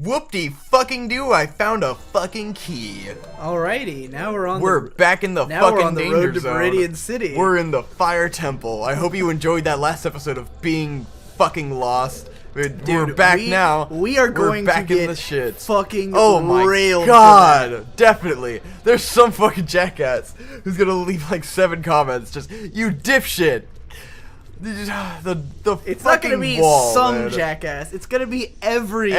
Whoop-de-fucking-do, I found a fucking key. Alrighty, now we're back in the fucking danger road to zone. Meridian City. We're in the Fire Temple. I hope you enjoyed that last episode of being fucking lost. We're back now. We are going back to get in the shit. fucking oh my railed god, definitely. There's some fucking jackass who's gonna leave like 7 comments just, you dipshit. It's not fucking gonna be wall, some man. jackass. It's gonna be every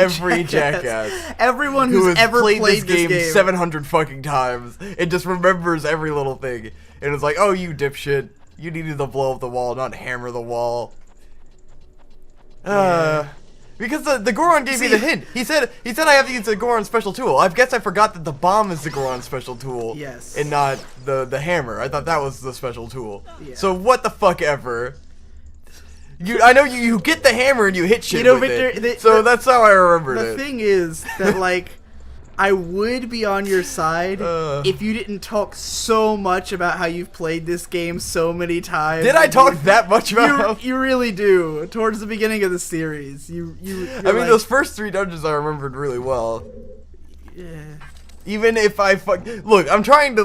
jackass. Everyone who who's has ever played played this game 700 fucking times and just remembers every little thing. And it's like, oh, you dipshit. You needed to blow up the wall, not hammer the wall. Because the Goron gave me the hint. He said I have to use the Goron special tool. I guess I forgot that the bomb is the Goron special tool. Yes. And not the hammer. I thought that was the special tool. Yeah. So what the fuck ever. I know you get the hammer and you hit shit with Victor, it. So that's how I remembered it. The thing is that, like, I would be on your side if you didn't talk so much about how you've played this game so many times. Did I talk that much about You really do. Towards the beginning of the series. I mean, those first 3 dungeons I remembered really well. Yeah. Even if I look, I'm trying to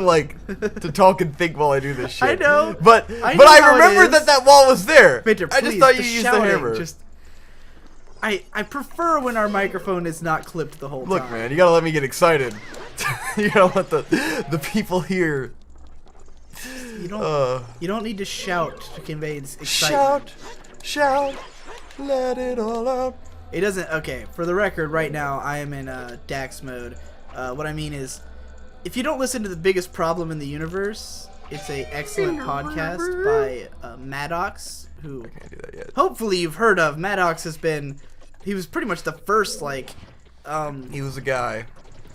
to talk and think while I do this shit. I know, but I remembered that wall was there. Victor, I just thought you used the hammer. I prefer when our microphone is not clipped the whole time. Look, man, you gotta let me get excited. You gotta let the people hear. You don't need to shout to convey excitement. Shout, let it all out. It doesn't. Okay, for the record, right now I am in Dax mode. What I mean is, if you don't listen to The Biggest Problem in the Universe, it's an excellent podcast by Maddox, who I can't do that yet. Hopefully you've heard of. Maddox he was pretty much the first, he was a guy.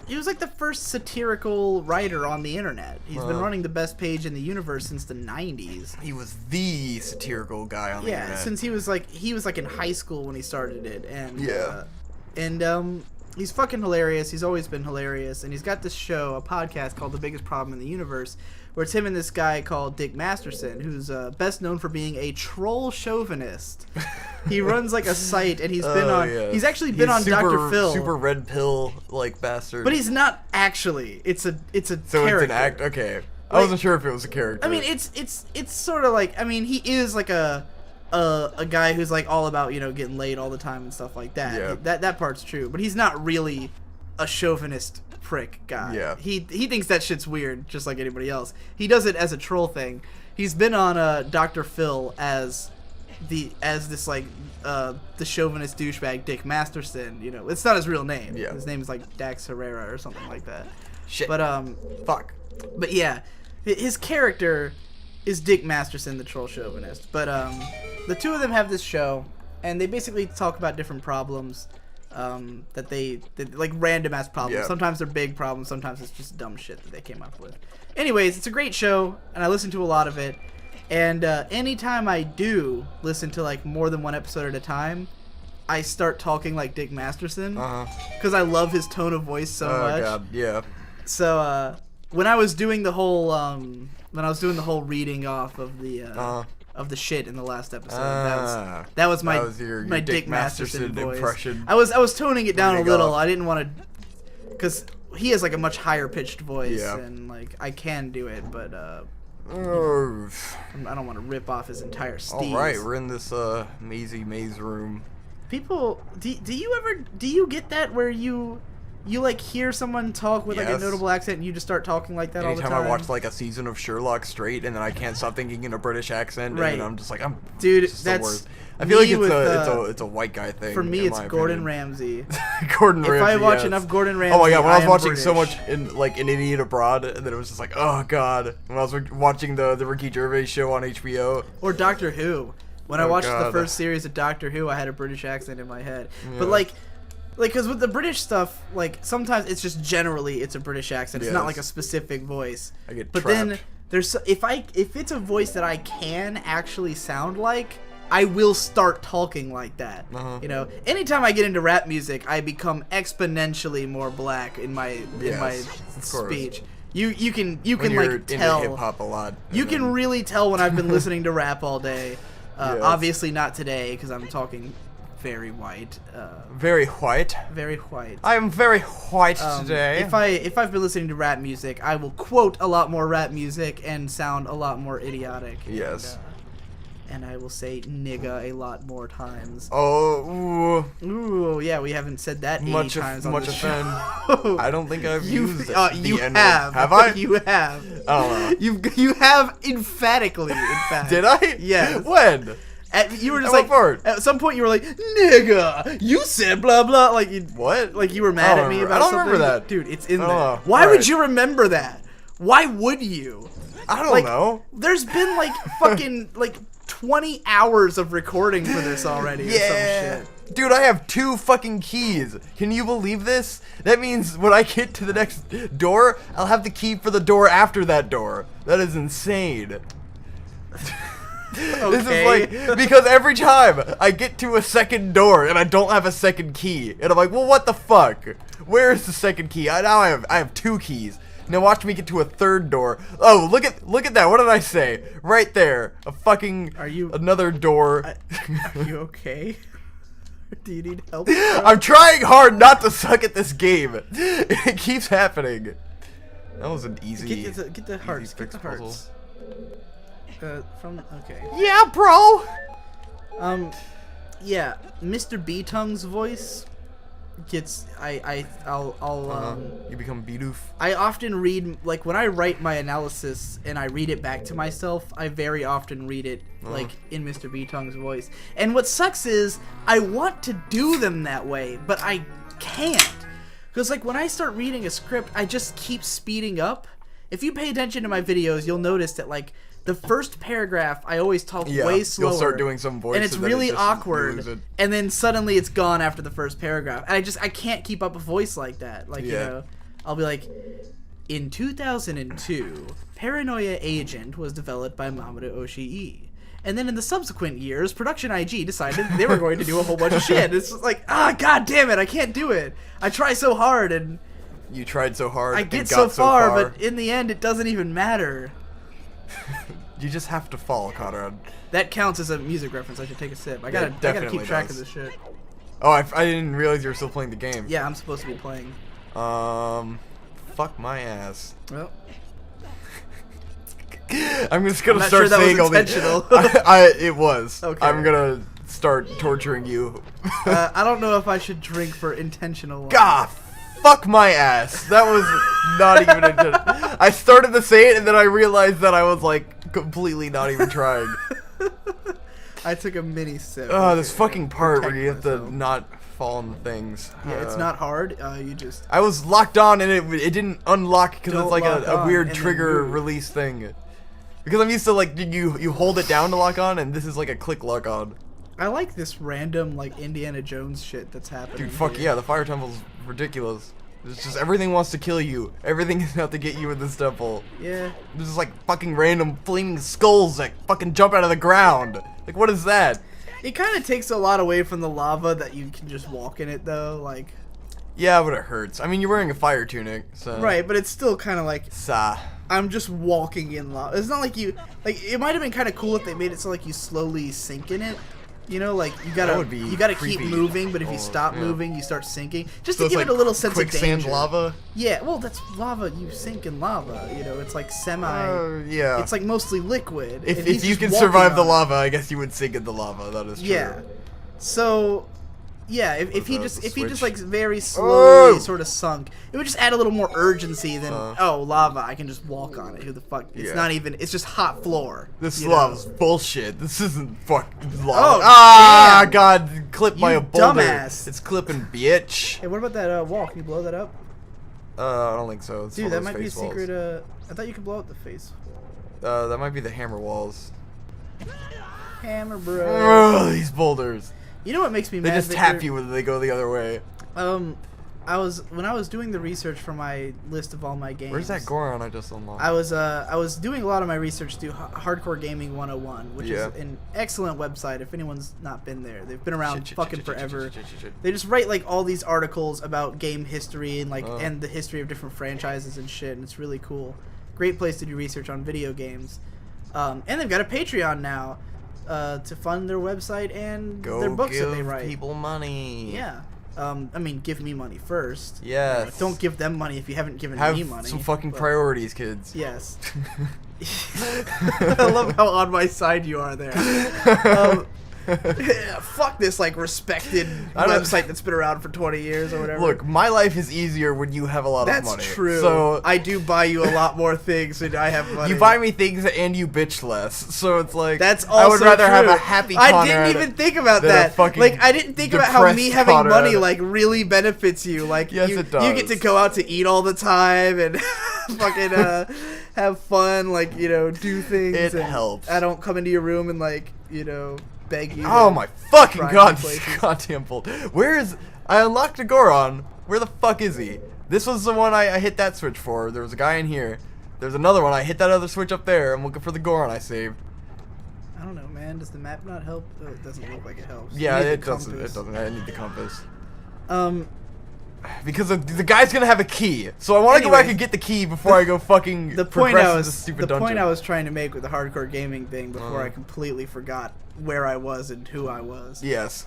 He was like the first satirical writer on the internet. He's been running the best page in the universe since the 90s. He was the satirical guy on the internet. Yeah, since he was like in high school when he started it, and he's fucking hilarious. He's always been hilarious, and he's got this show, a podcast called The Biggest Problem in the Universe, where it's him and this guy called Dick Masterson, who's best known for being a troll chauvinist. He runs like a site, and he's he's actually been on Dr. Phil. Super red pill bastard. But he's not actually. It's a character. So it's an act. Okay, I wasn't sure if it was a character. I mean, it's sort of like, I mean, he is like a guy who's like all about, getting laid all the time and stuff like that. Yeah. That part's true, but he's not really a chauvinist prick guy. Yeah. He thinks that shit's weird, just like anybody else. He does it as a troll thing. He's been on Dr. Phil as the chauvinist douchebag Dick Masterson. It's not his real name. Yeah. His name is like Dax Herrera or something like that. Shit. But fuck. But yeah, his character is Dick Masterson, the troll chauvinist. But the two of them have this show, and they basically talk about different problems that they like random ass problems. Yeah. Sometimes they're big problems, sometimes it's just dumb shit that they came up with. Anyways, it's a great show, and I listen to a lot of it. And anytime I do listen to like more than one episode at a time, I start talking like Dick Masterson because I love his tone of voice so much. Oh god, yeah. So when I was doing the whole reading off of the shit in the last episode, that was my my Dick Masterson voice. Impression. I was toning it down a little. I didn't want to, because he has like a much higher pitched voice, and like I can do it, but I don't want to rip off his entire steez. All right, we're in this maze room. People, do you get that where you like hear someone talk with like a notable accent and you just start talking like that all the time? Anytime I watch like a season of Sherlock straight and then I can't stop thinking in a British accent, right? And I'm just like, dude, that's the worst. I feel like it's a white guy thing. For me, it's Gordon Ramsay. Gordon Ramsay. If I watch enough Gordon Ramsay, oh my god, when I was watching British. so much in An Idiot Abroad, and then it was just like, oh god. When I was watching the Ricky Gervais show on HBO or Doctor Who. When I watched the first series of Doctor Who, I had a British accent in my head. Yeah. But like, because with the British stuff, like sometimes it's just generally it's a British accent. It's not like a specific voice. I get but trapped. Then there's if it's a voice that I can actually sound like, I will start talking like that. Anytime I get into rap music, I become exponentially more black in my speech. You can when you're like tell hip hop a lot. You can really tell when I've been listening to rap all day. Obviously not today because I'm talking very white. Very white. Very white. I am very white today. If I've been listening to rap music, I will quote a lot more rap music and sound a lot more idiotic. Yes. And I will say nigga a lot more times. Oh, ooh, yeah, we haven't said that 80 times on this show. I don't think I've used it. You have. Have I? You have. I don't know. You have emphatically, in fact. Did I? Yes. When? You were just At what part? at some point you were like, nigga, you said blah blah, like what? Like you were mad at me about something. I don't remember that. Dude, it's in there. Know. Why would you remember that? Why would you? I don't know. There's been like fucking like 20 hours of recording for this already. Yeah. Or some shit. Dude, I have 2 fucking keys. Can you believe this? That means when I get to the next door, I'll have the key for the door after that door. That is insane. Okay. This is like, because every time I get to a second door and I don't have a second key, and I'm like, well, what the fuck? Where is the second key? Now I have 2 keys. Now watch me get to a third door. Oh, look at that. What did I say? Right there. A fucking another door. Are you okay? Do you need help? I'm trying hard not to suck at this game. It keeps happening. That was an easy. Get the hearts. Get the hearts. Okay. Yeah, bro. Yeah, Mr. B-Tongue's voice gets I'll you become Bidoof. I often read, like, when I write my analysis and I read it back to myself, I very often read it like in Mr. B-Tongue's voice. And what sucks is I want to do them that way, but I can't. Because like when I start reading a script, I just keep speeding up. If you pay attention to my videos, you'll notice that like the first paragraph, I always talk way slower. You'll start doing some voice, and it's really awkward. And then suddenly it's gone after the first paragraph, and I can't keep up a voice like that. Like you know, I'll be like, in 2002, Paranoia Agent was developed by Mamoru Oshii. And then in the subsequent years, Production IG decided they were going to do a whole bunch of shit. It's just like, god damn it, I can't do it. I try so hard and you tried so hard. I get so far, but in the end, it doesn't even matter. You just have to fall, Conrad. That counts as a music reference. I should take a sip. I gotta keep track of this shit. Oh, I didn't realize you were still playing the game. Yeah, I'm supposed to be playing. Fuck my ass. Well, I'm just gonna start saying all these. It was. Okay. I'm gonna start torturing you. I don't know if I should drink for intentional. God, fuck my ass. That was not even intentional. I started to say it and then I realized that I was like completely not even trying. I took a mini sip. Oh, this fucking part where you have to not fall on the things. Yeah, it's not hard. You just. I was locked on and it didn't unlock because it's like a weird and trigger release thing. Because I'm used to like you hold it down to lock on and this is like a click lock on. I like this random like Indiana Jones shit that's happening. Dude, fuck yeah, the fire temple's ridiculous. It's just everything wants to kill you. Everything is out to get you in this temple. Yeah. There's just like fucking random flaming skulls that fucking jump out of the ground. Like what is that? It kind of takes a lot away from the lava that you can just walk in it though, like. Yeah, but it hurts. I mean, you're wearing a fire tunic, so. Right, but it's still kind of like. Sa. I'm just walking in lava. It's not like you like. It might have been kind of cool if they made it so like you slowly sink in it. You know, like you gotta keep moving, but if you stop moving, you start sinking. Just to give it a little sense of danger. Quicksand lava. Yeah, well, that's lava. You sink in lava. You know, it's like semi. Yeah. It's like mostly liquid. If you can survive the lava, I guess you would sink in the lava. That is true. Yeah. So. Yeah, if he just like very slowly sort of sunk, it would just add a little more urgency than lava. I can just walk on it. Who the fuck? It's not even. It's just hot floor. This lava's bullshit. This isn't fucking Oh, lava. damn. God! Clipped by a boulder. Dumbass. It's clipping, bitch. Hey, what about that wall? Can you blow that up? I don't think so. It's Dude, that might be a secret. I thought you could blow up the face. That might be the hammer walls. Hammer, bro. These boulders. You know what makes me mad? They just tap you when they go the other way. When I was doing the research for my list of all my games. Where's that Goron I just unlocked? I was doing a lot of my research through Hardcore Gaming 101, which is an excellent website. If anyone's not been there, they've been around fucking forever. They just write like all these articles about game history and like and the history of different franchises and shit, and it's really cool. Great place to do research on video games. And they've got a Patreon now. to fund their website and Go their books that give they write. people money. Yeah. I mean, give me money first. Yes. Don't give them money if you haven't given Have me money. some fucking but- priorities, kids. Yes. I love how on my side you are there. Fuck this, like, respected website that's been around for 20 years or whatever. Look, my life is easier when you have a lot of money. That's true. So I do buy you a lot more things when I have money. you buy me things and you bitch less. So it's like That's also I would rather true. have a happy I Conrad didn't even think about than a that. fucking Like, I didn't think about how me depressed having Conrad. money, like, really benefits you. Like, Yes, you, it does. you get to go out to eat all the time and fucking have fun, like, you know, do things. It and helps. I don't come into your room and, like, you know, beg you. Oh to my fucking try god, new places. goddamn bolt. Where is I unlocked a Goron. Where the fuck is he? This was the one I hit that switch for. There was a guy in here. There's another one. I hit that other switch up there. I'm looking for the Goron I saved. I don't know, man. Does the map not help? Oh, it doesn't look like it helps. Yeah, You need it the doesn't. compass. It doesn't. I need the compass. Because the guy's gonna have a key, so I want to go back Anyway, and get the key before I go fucking The point progress I into was stupid the dungeon. point I was trying to make with the hardcore gaming thing before I completely forgot where I was and who I was. Yes.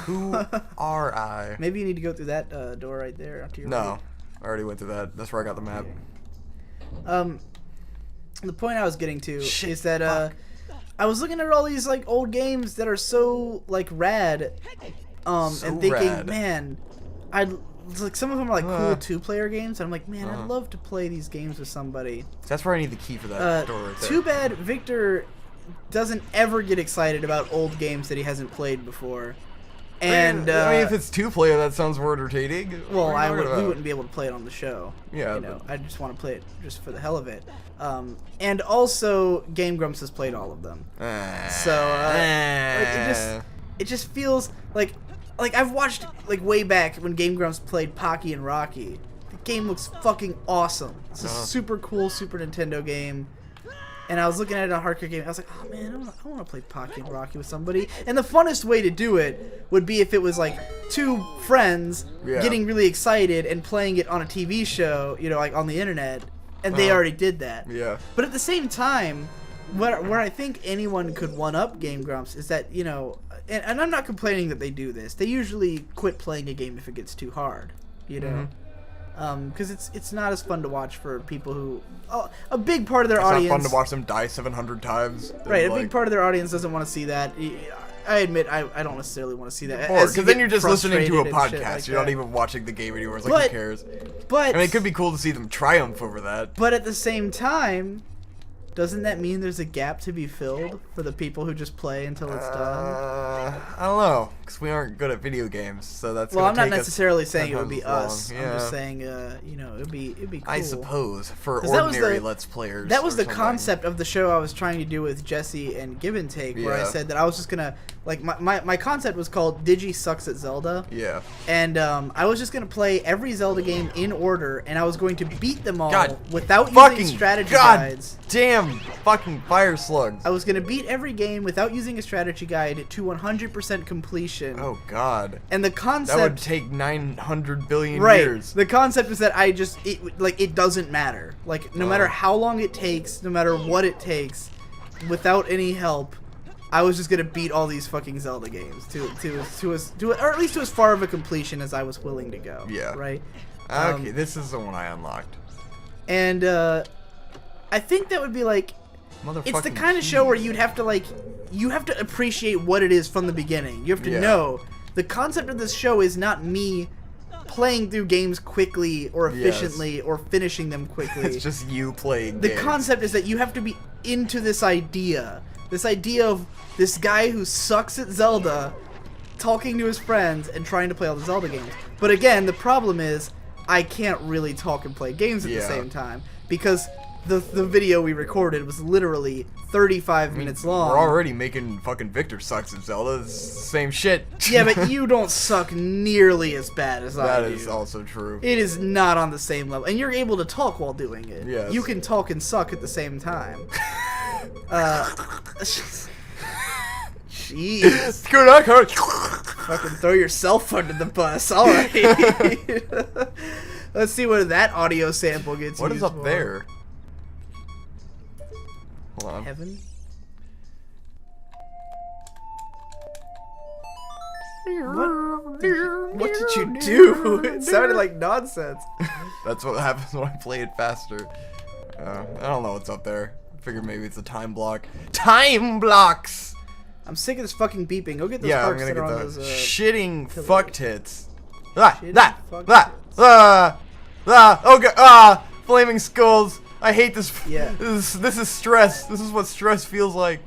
Who are I? Maybe you need to go through that door right there. To your No, right. I already went through that. That's where I got the map. The point I was getting to Shit, is that I was looking at all these like old games that are so like rad, So and thinking, rad. man, like some of them are like cool Uh. 2-player games. And I'm like, man, I'd love to play these games with somebody. That's where I need the key for that door right there. Too bad Victor doesn't ever get excited about old games that he hasn't played before. And I mean, if it's 2-player, that sounds more entertaining. well, What are you talking we about? wouldn't be able to play it on the show. Yeah, you know, I just want to play it just for the hell of it. And also, Game Grumps has played all of them. So like, it just feels like I've watched like way back when Game Grumps played Pocky and Rocky. The game looks fucking awesome. It's a super cool Super Nintendo game. And I was looking at it on Hardcore Gaming. I was like, oh man, I want to play Pocky and Rocky with somebody. And the funnest way to do it would be if it was like two friends getting really excited and playing it on a TV show, you know, like on the internet. And they already did that. Yeah. But at the same time, where I think anyone could one-up Game Grumps is that, you know, and I'm not complaining that they do this. They usually quit playing a game if it gets too hard, you know? Because it's not as fun to watch for people who... a big part of their audience... It's not fun to watch them die 700 times. Right, a big part of their audience doesn't want to see that. I admit, I don't necessarily want to see that. Because then you're just listening to a frustrated and shit podcast. like You're not that. even watching the game anymore. It's like, who cares? But I mean, it could be cool to see them triumph over that. But at the same time, doesn't that mean there's a gap to be filled for the people who just play until it's done? I don't know, because we aren't good at video games, so that's. Well, I'm gonna not take us necessarily saying it would 10 be times us. long. I'm Yeah. just saying, you know, it'd be cool. I suppose for 'Cause that was ordinary the- Let's Players. That was or the something. concept of the show I was trying to do with Jesse and Give and Take, where I Yeah. said that I was just gonna like my concept was called Digi Sucks at Zelda. Yeah. And I was just gonna play every Zelda game in order, and I was going to beat them all God, without fucking using strategy God guides. damn fucking fire slugs. I was gonna beat every game without using a strategy guide to 100% completion. Oh God. And the That would concept, take 900 billion right? years. The concept is that it doesn't matter. Like no matter how long it takes, no matter what it takes, without any help, I was just gonna beat all these fucking Zelda games or at least to as far of a completion as I was willing to go. Yeah. Right. Okay, this is the one I unlocked. And I think that would be like, it's the Motherfucking kind of show where you have to appreciate what it is from the beginning. You have to Yeah. know the concept of this show is not me playing through games quickly or efficiently or finishing them quickly. It's just you playing The games. concept is that you have to be into this idea of this guy who sucks at Zelda talking to his friends and trying to play all the Zelda games. But again, the problem is I can't really talk and play games at the Yeah. same time because the video we recorded was literally 35 minutes long. We're already making fucking Victor sucks at Zelda. It's the same shit. Yeah, but you don't suck nearly as bad as I do. That is also true. It is not on the same level. And you're able to talk while doing it. Yes. You can talk and suck at the same time. Jeez. Good luck, huh? Fucking throw yourself under the bus. Alright. Let's see what that audio sample gets What is used up for. there? Hold on. Heaven? What did you do? It sounded like nonsense. That's what happens when I play it faster. I don't know what's up there. I figured maybe it's a time block. Time blocks! I'm sick of this fucking beeping. Go get those Yeah, I'm parts gonna that are get on those those, shitting pillows. fuck tits. Ah, Shitting that, fuck that, oh god, flaming skulls. I hate this. Yeah. This is stress. This is what stress feels like.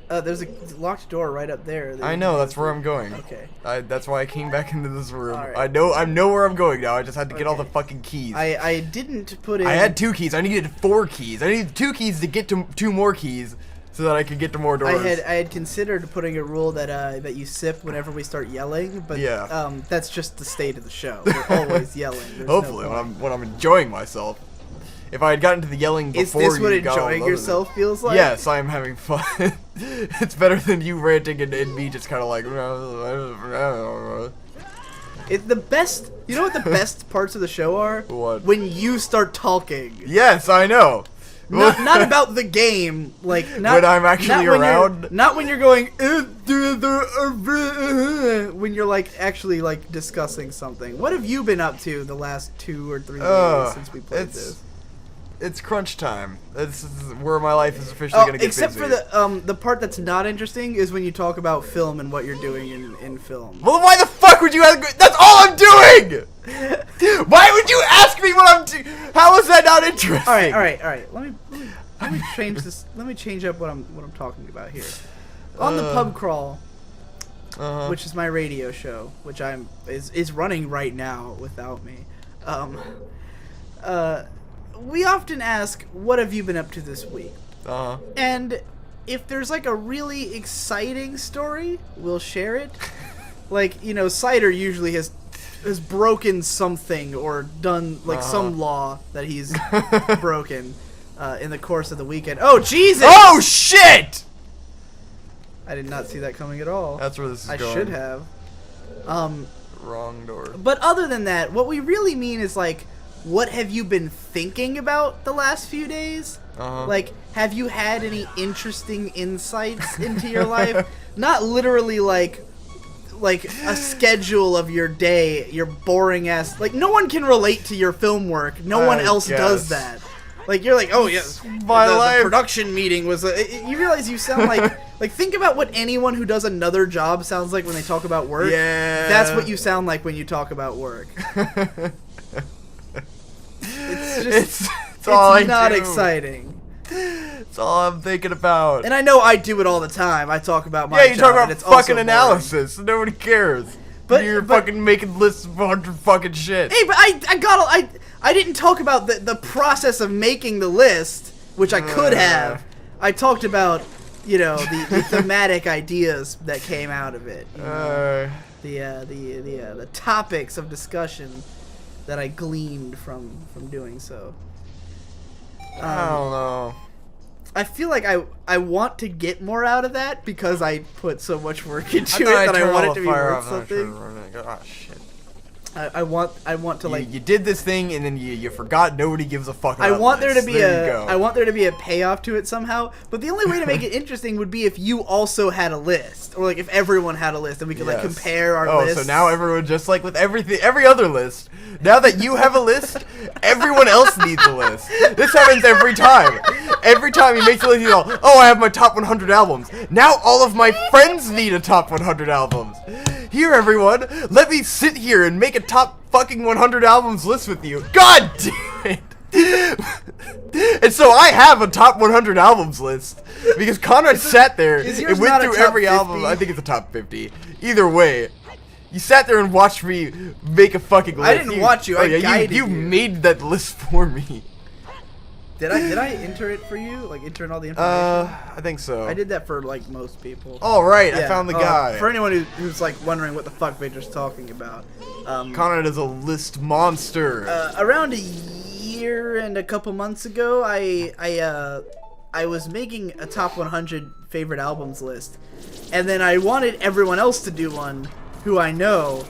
There's a locked door right up there. I know, that's where I'm going. Okay. That's why I came back into this room. Alright. I know where I'm going now. I just had to get all the Okay. fucking keys. I didn't put in... I had 2 keys. I needed 4 keys. I needed 2 keys to get to 2 more keys so that I could get to more doors. I had considered putting a rule that you sip whenever we start yelling, but Yeah. that's just the state of the show. We're always yelling. There's Hopefully, no point. when I'm enjoying myself. If I had gotten to the yelling before Is this what you got all enjoying those- yourself feels like? Yes, I am having fun. It's better than you ranting and me just kind of like. It's the best. You know what the best parts of the show are? What? When you start talking. Yes, I know. Not about the game, like not When I'm actually not when around? You're, not when you're going. When you're like actually like discussing something. What have you been up to the last 2 or 3 days since we played this? It's crunch time. This is where my life is officially gonna get except busy. for the part that's not interesting is when you talk about film and what you're doing in film. Well, why the fuck would you ask? That's all I'm doing. Why would you ask me what I'm doing? How is that not interesting? All right. Let me change this. Let me change up what I'm talking about here. On the pub crawl, which is my radio show, which is running right now without me. We often ask, "What have you been up to this week?" And if there's like a really exciting story, we'll share it. Like, you know, Cider usually has broken something or done like some law that he's broken in the course of the weekend. Oh Jesus! Oh shit! I did not see that coming at all. That's where this is I going. should have. Wrong door. But other than that, what we really mean is like, what have you been thinking about the last few days? Like, have you had any interesting insights into your life? Not literally like a schedule of your day, your boring ass. Like, no one can relate to your film work. No one else does that. Like, you're like, oh yes, My life. the production meeting was. You realize you sound like think about what anyone who does another job sounds like when they talk about work. Yeah. That's what you sound like when you talk about work. It's just it's all I not do. exciting. It's all I'm thinking about. And I know I do it all the time. I talk about my Yeah, you job, talk and about it's also fucking boring. analysis. Nobody cares. But- You're but- fucking making lists of 100 fucking shit. Hey, but I didn't talk about the process of making the list, which I could have. I talked about, you know, the thematic ideas that came out of it. You know? The topics of discussion that I gleaned from doing so. I don't know. I feel like I want to get more out of that because I put so much work into it thought that I turned want all it to the be fire worth off, and I turned something. it on. Oh shit. I want to like You did this thing and then you forgot. Nobody gives a fuck about I want there to lists. be There you a go. I want there to be a payoff to it somehow. But the only way to make it interesting would be if you also had a list, or like if everyone had a list and we could like Yes. compare our Oh, lists. so now everyone, just like with every other list, now that you have a list, everyone else needs a list. This happens every time. Every time he makes a list, you go, oh, I have my top 100 albums. Now all of my friends need a top 100 albums. Here, everyone, let me sit here and make a top fucking 100 albums list with you. God damn it. And so I have a top 100 albums list because Conrad sat there is yours and went not a through top every 50? album. I think it's a top 50. Either way. You sat there and watched me make a fucking list. I didn't watch you, I guided you you. made that list for me. Did I enter it for you? Like enter in all the information? I think so. I did that for like most people. All right, I Yeah, found the guy. For anyone who's like wondering what the fuck Victor's talking about, Conrad is a list monster. around a year and a couple months ago, I was making a top 100 favorite albums list, and then I wanted everyone else to do one who I know,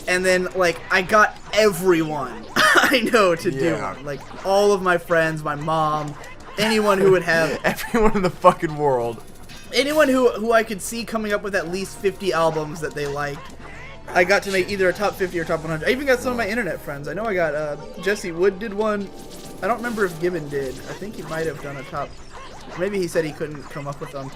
and then like I got everyone I know to do Yeah. one, like all of my friends, my mom, anyone who would have Everyone in the fucking world. anyone who I could see coming up with at least 50 albums that they liked, I got to make either a top 50 or top 100. I even got some of my internet friends. I know I got Jesse Wood did one. I don't remember if Gibbon did. I think he might have done a top. Maybe he said he couldn't come up with them.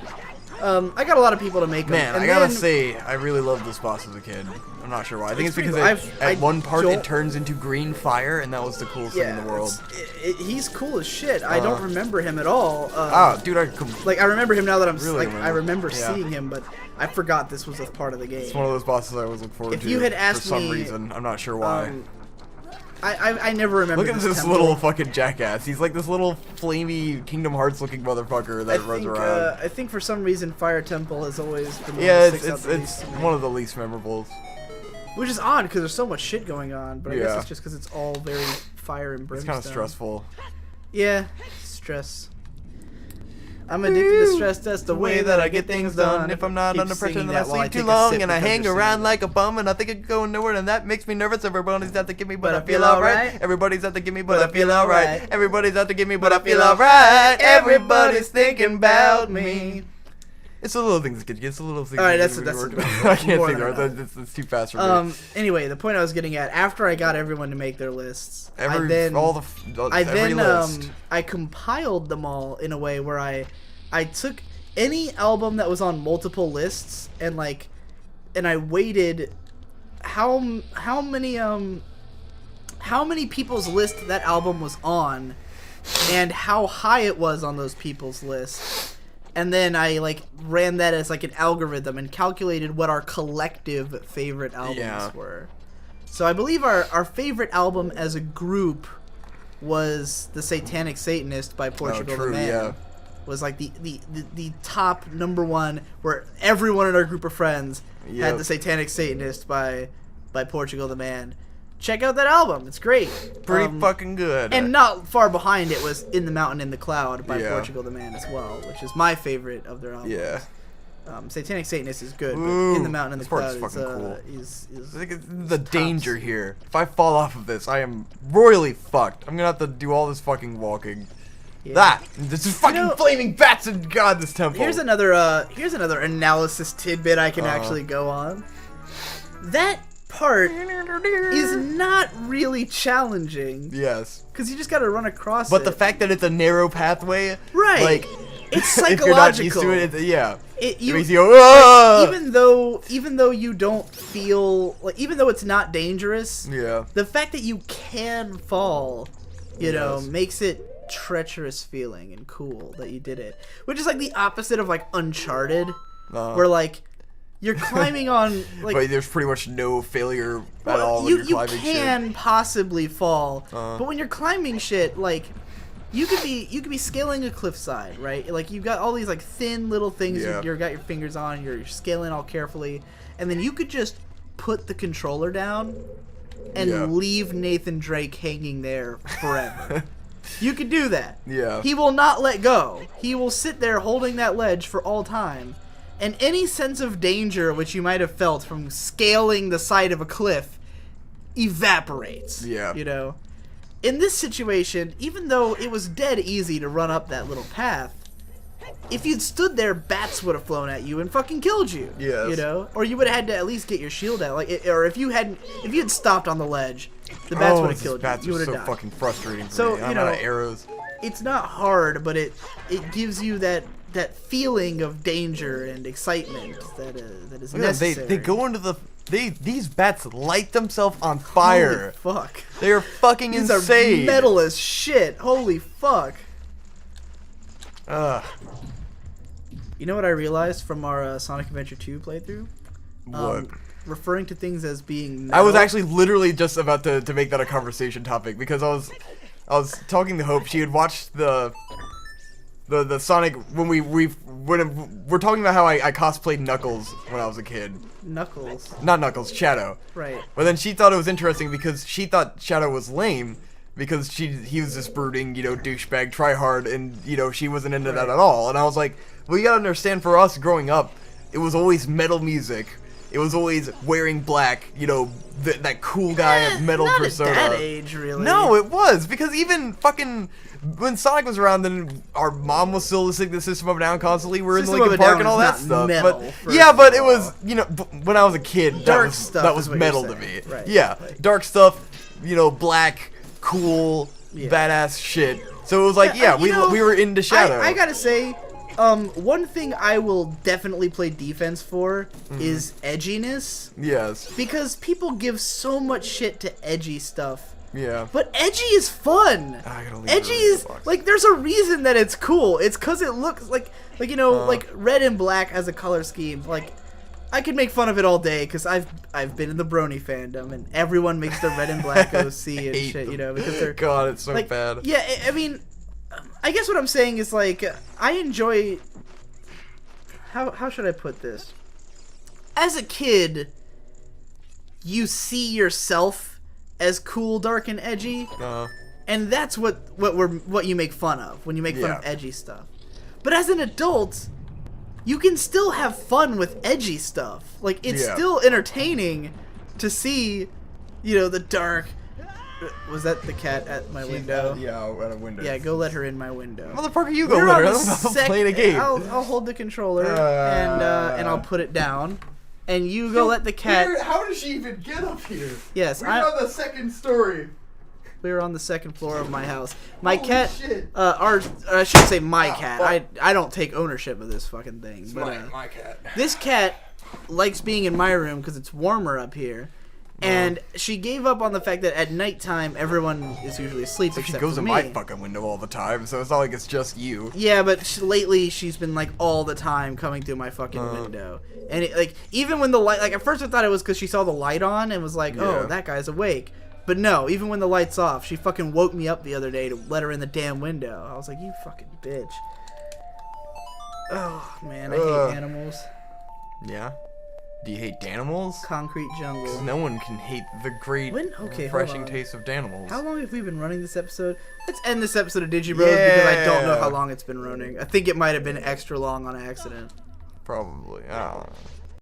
I got a lot of people to make them. Man, and I gotta say, I really loved this boss as a kid. I'm not sure why. I think it's because at one part it turns into green fire, and that was the coolest thing in the world. He's cool as shit. I don't remember him at all. Dude, I remember him now that I'm really I remember seeing him, but I forgot this was a part of the game. It's one of those bosses I always look forward to. If you had asked for some me, reason, I'm not sure why. I never remember. Look at this little fucking jackass. He's like this little flamey Kingdom Hearts looking motherfucker that runs around. I think for some reason Fire Temple has always been it's one of the least memorable. Which is odd because there's so much shit going on, but I guess it's just because it's all very fire and brimstone. It's kind of stressful. Yeah, stress. I'm addicted to stress. That's the way that I get things done. If I'm not under pressure, then I sleep too long, and I hang around like a bum, and I think it's going nowhere, and that makes me nervous. Everybody's out to get me, but I feel alright. Everybody's out to get me, but I feel alright. Everybody's out to get me, but I feel alright. Everybody's thinking about me. It's the little things that get you. It's the little things. All right, that's I can't think of it. It's too fast for me. Anyway, the point I was getting at, after I got everyone to make their lists, I compiled them all in a way where I took any album that was on multiple lists and I weighted how many people's list that album was on and how high it was on those people's lists. And then I ran that as an algorithm and calculated what our collective favorite albums were. So I believe our favorite album as a group was The Satanic Satanist by Portugal the Man. Yeah. Was the top number one, where everyone in our group of friends had The Satanic Satanist by Portugal the Man. Check out that album. It's great. Pretty fucking good. And not far behind it was In the Mountain in the Cloud by Portugal the Man as well, which is my favorite of their albums. Yeah. Satanic Satanist is good, but In the Mountain in the Cloud cool. is I think it's the danger here. If I fall off of this, I am royally fucked. I'm gonna have to do all this fucking walking. Yeah. This is fucking flaming bats and God, this temple. Here's another analysis tidbit I can actually go on. That part is not really challenging. Yes. Because you just got to run across But the fact that it's a narrow pathway, right? It's psychological. If you're not used to it, it makes you go, even though you don't feel even though it's not dangerous, the fact that you can fall, makes it treacherous feeling and cool that you did it, which is the opposite of Uncharted, where you're climbing on but there's pretty much no failure at all when you're climbing shit. You can possibly fall, but when you're climbing shit, you could be scaling a cliffside, right? You've got all these thin little things you've got your fingers on, you're scaling all carefully, and then you could just put the controller down and leave Nathan Drake hanging there forever. You could do that. Yeah. He will not let go. He will sit there holding that ledge for all time. And any sense of danger which you might have felt from scaling the side of a cliff evaporates. Yeah. In this situation, even though it was dead easy to run up that little path, if you'd stood there, bats would have flown at you and fucking killed you. Yes. Or you would have had to at least get your shield out. Or if you had stopped on the ledge, the bats would have killed you. Bats you are would have so died. fucking frustrating for so, me. I'm out of arrows. It's not hard, but it gives you that feeling of danger and excitement that is necessary. They go into these bats light themselves on fire. Holy fuck. They are fucking these insane. These are metal as shit. Holy fuck. You know what I realized from our Sonic Adventure 2 playthrough? What? Referring to things as being metal. I was actually literally just about to make that a conversation topic because I was talking to Hope. She had watched the Sonic when we're talking about how I cosplayed Knuckles when I was a kid. Knuckles. Not Knuckles, Shadow. Right. But then she thought it was interesting because she thought Shadow was lame because he was this brooding, douchebag, tryhard, and she wasn't into that at all. And I was like, well, you gotta understand, for us growing up, it was always metal music. it was always wearing black, you know, that cool guy metal not persona. At that age, really. No, it was, because even fucking when Sonic was around, then our mom was still listening to System of a Down constantly. We're in System Linkin of a Park Down and all is that not stuff. metal, But first yeah, but of it was, all. you know, when I was a kid, Dark that stuff was is what metal you're to me. saying. Right, Yeah, right. dark stuff, you know, black, cool, badass shit. So it was like, you know, we were into Shadow. I gotta say, one thing I will definitely play defense for is edginess. Yes. Because people give so much shit to edgy stuff. Yeah. But edgy is fun. I gotta leave Edgy it in is the box. like there's a reason that it's cool. It's cause it looks like you know like red and black as a color scheme. Like I could make fun of it all day because I've been in the Brony fandom and everyone makes the red and black OC and shit. You know because they're God, it's so like, bad. Yeah, I mean, I guess what I'm saying is like I enjoy. How should I put this? As a kid, you see yourself as cool, dark, and edgy, and that's what you make fun of when you make fun of edgy stuff. But as an adult, you can still have fun with edgy stuff. Like it's still entertaining to see, you know, the dark. Was that the cat at my window? Yeah, at a window. Yeah, go let her in my window. Motherfucker, you go let her. I'm playing a game. I'll hold the controller and I'll put it down. And you go let the cat. How did she even get up here? Yes, we're on the second story. We're on the second floor of my house. My Holy cat. shit. I should say my cat. I don't take ownership of this fucking thing. It's but my cat. this cat likes being in my room because it's warmer up here. And she gave up on the fact that at nighttime everyone is usually asleep except She goes for in me. my fucking window all the time, so it's not like it's just you. Yeah, but lately she's been like all the time coming through my fucking window, and like even when the light, like at first I thought it was because she saw the light on and was like, oh, that guy's awake. But no, even when the light's off, she fucking woke me up the other day to let her in the damn window. I was like, you fucking bitch. Oh man, I hate animals. Yeah. Do you hate Danimals? Concrete jungle. No one can hate the great, refreshing taste of Danimals. How long have we been running this episode? Let's end this episode of Digibros because I don't know how long it's been running. I think it might have been extra long on accident. Probably. I don't know.